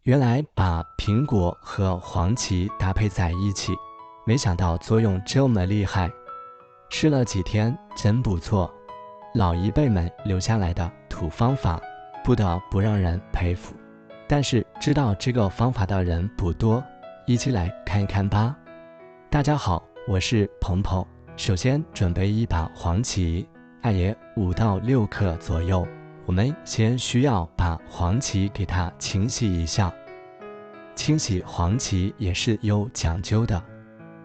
原来把苹果和黄芪搭配在一起，没想到作用这么厉害。试了几天，真不错。老一辈们留下来的土方法，不得不让人佩服。但是知道这个方法的人不多，一起来看一看吧。大家好，我是鹏鹏。首先准备一把黄芪，大约5到6克左右。我们先需要把黄芪给它清洗一下。清洗黄芪也是有讲究的，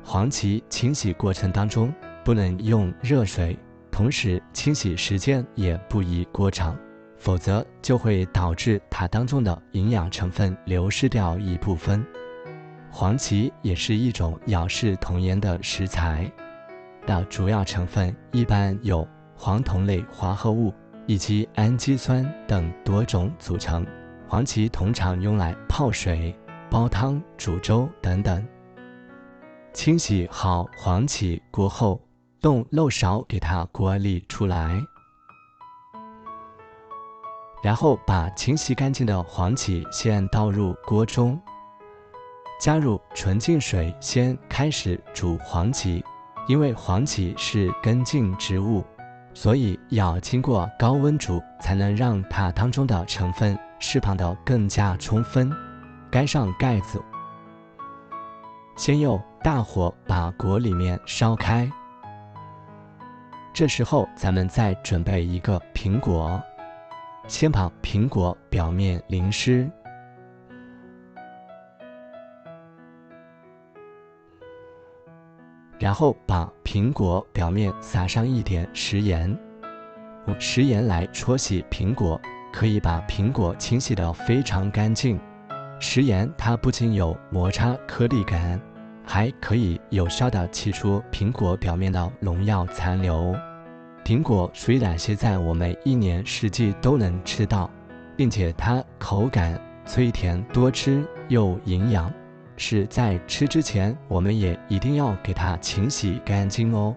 黄芪清洗过程当中不能用热水，同时清洗时间也不宜过长，否则就会导致它当中的营养成分流失掉一部分。黄芪也是一种药食同源的食材，的主要成分一般有黄酮类化合物以及氨基酸等多种组成。黄芪通常用来泡水、煲汤、煮粥等等。清洗好黄芪过后，用漏勺给它过滤出来，然后把清洗干净的黄芪先倒入锅中，加入纯净水，先开始煮黄芪。因为黄芪是根茎植物，所以要经过高温煮，才能让它当中的成分释放得更加充分。盖上盖子，先用大火把锅里面烧开。这时候咱们再准备一个苹果，先把苹果表面淋湿，然后把苹果表面撒上一点食盐，用食盐来搓洗苹果，可以把苹果清洗得非常干净。食盐它不仅有摩擦颗粒感，还可以有效地去除苹果表面的农药残留。苹果虽然现在我们一年四季都能吃到，并且它口感脆甜多汁又营养，是在吃之前我们也一定要给它清洗干净哦，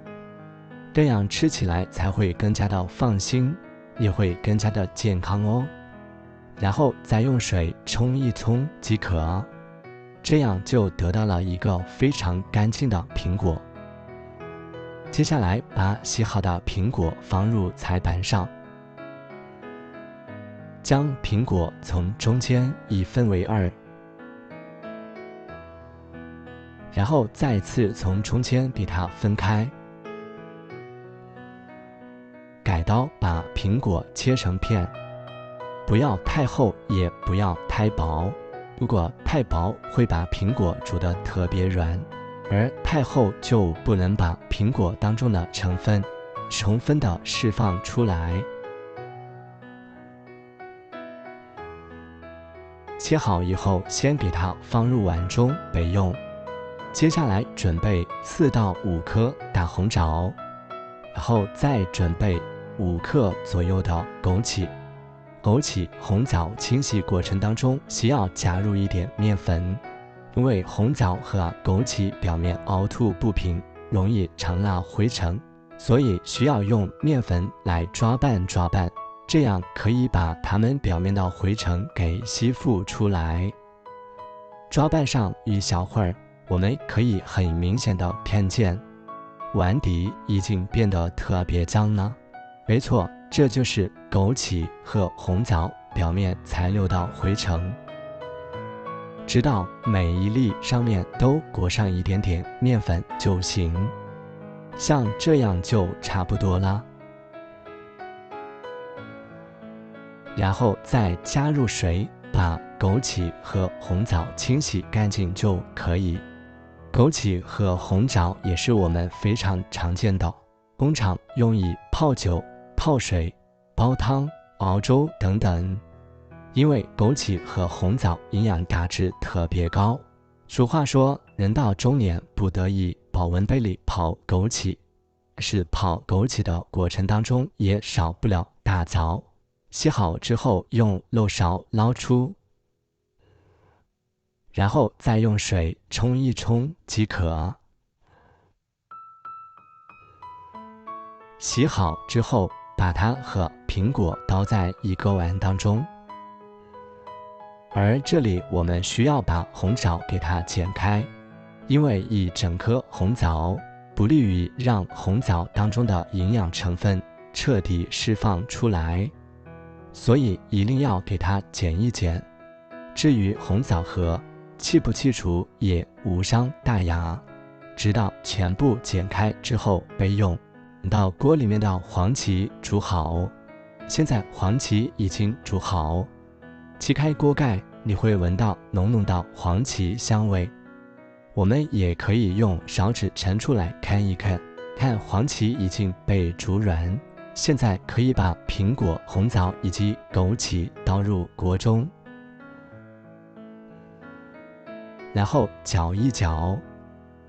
这样吃起来才会更加的放心，也会更加的健康哦。然后再用水冲一冲即可，这样就得到了一个非常干净的苹果。接下来把洗好的苹果放入菜板上，将苹果从中间一分为2，然后再次从中间给它分开。改刀把苹果切成片，不要太厚，也不要太薄。如果太薄，会把苹果煮得特别软，而太厚就不能把苹果当中的成分充分的释放出来。切好以后，先给它放入碗中备用。接下来准备4到5颗大红枣，然后再准备5克左右的枸杞。枸杞、红枣清洗过程当中需要加入一点面粉，因为红枣和枸杞表面凹凸不平，容易藏纳灰尘，所以需要用面粉来抓拌，这样可以把它们表面的灰尘给吸附出来。抓拌上一小会儿，我们可以很明显的看见碗底已经变得特别脏了。没错，这就是枸杞和红枣表面残留的灰尘。直到每一粒上面都裹上一点点面粉就行，像这样就差不多了。然后再加入水，把枸杞和红枣清洗干净就可以。枸杞和红枣也是我们非常常见的，通常用以泡酒、泡水、煲汤、熬粥等等。因为枸杞和红枣营养价值特别高，俗话说人到中年不得已保温杯里泡枸杞，是泡枸杞的过程当中也少不了大枣。洗好之后用漏勺捞出，然后再用水冲一冲即可。洗好之后，把它和苹果倒在一个碗当中，而这里我们需要把红枣给它剪开，因为一整颗红枣不利于让红枣当中的营养成分彻底释放出来，所以一定要给它剪一剪。至于红枣核，去不去除也无伤大雅，直到全部剪开之后备用。到锅里面的黄芪煮好，现在黄芪已经煮好，揭开锅盖，你会闻到浓浓的黄芪香味。我们也可以用勺子盛出来看一看，看黄芪已经被煮软。现在可以把苹果、红枣以及枸杞倒入锅中，然后搅一搅。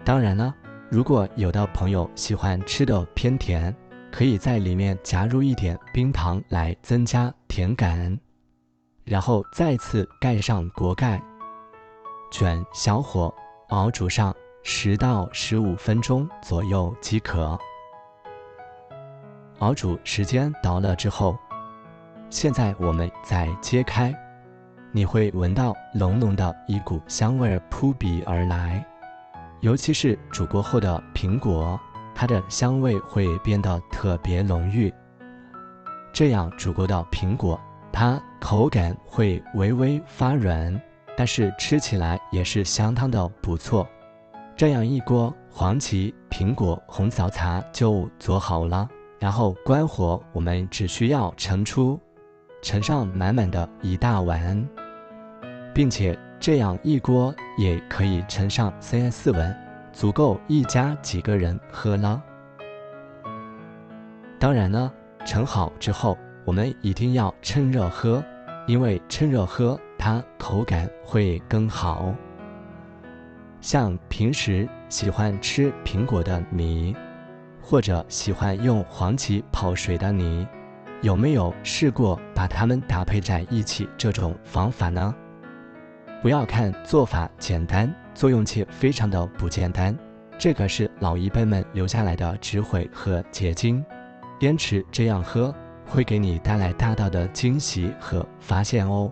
当然了，如果有的朋友喜欢吃的偏甜，可以在里面加入一点冰糖来增加甜感。然后再次盖上锅盖，转小火熬煮上10到15分钟左右即可。熬煮时间到了之后，现在我们再揭开，你会闻到浓浓的一股香味扑鼻而来。尤其是煮过后的苹果，它的香味会变得特别浓郁。这样煮过的苹果，它口感会微微发软，但是吃起来也是相当的不错。这样一锅黄芪苹果红枣茶就做好了，然后关火，我们只需要盛出，盛上满满的一大碗，并且这样一锅也可以盛上3、4碗，足够一家几个人喝了。当然呢，盛好之后，我们一定要趁热喝，因为趁热喝它口感会更好。像平时喜欢吃苹果的你，或者喜欢用黄芪泡水的你，有没有试过把它们搭配在一起这种方法呢？不要看做法简单，作用却非常的不简单，这个是老一辈们留下来的智慧和结晶。坚持这样喝，会给你带来大大的惊喜和发现哦。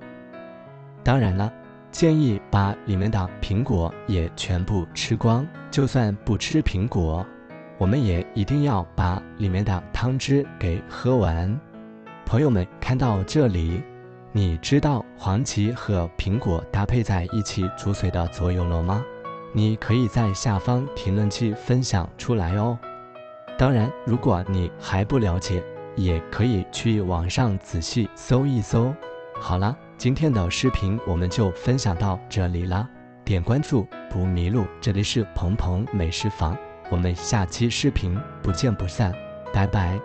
当然了，建议把里面的苹果也全部吃光，就算不吃苹果，我们也一定要把里面的汤汁给喝完。朋友们，看到这里，你知道黄芪和苹果搭配在一起煮水的作用了吗？你可以在下方评论区分享出来哦。当然，如果你还不了解，也可以去网上仔细搜一搜。好了，今天的视频我们就分享到这里了，点关注不迷路，这里是鹏鹏美食房，我们下期视频不见不散，拜拜。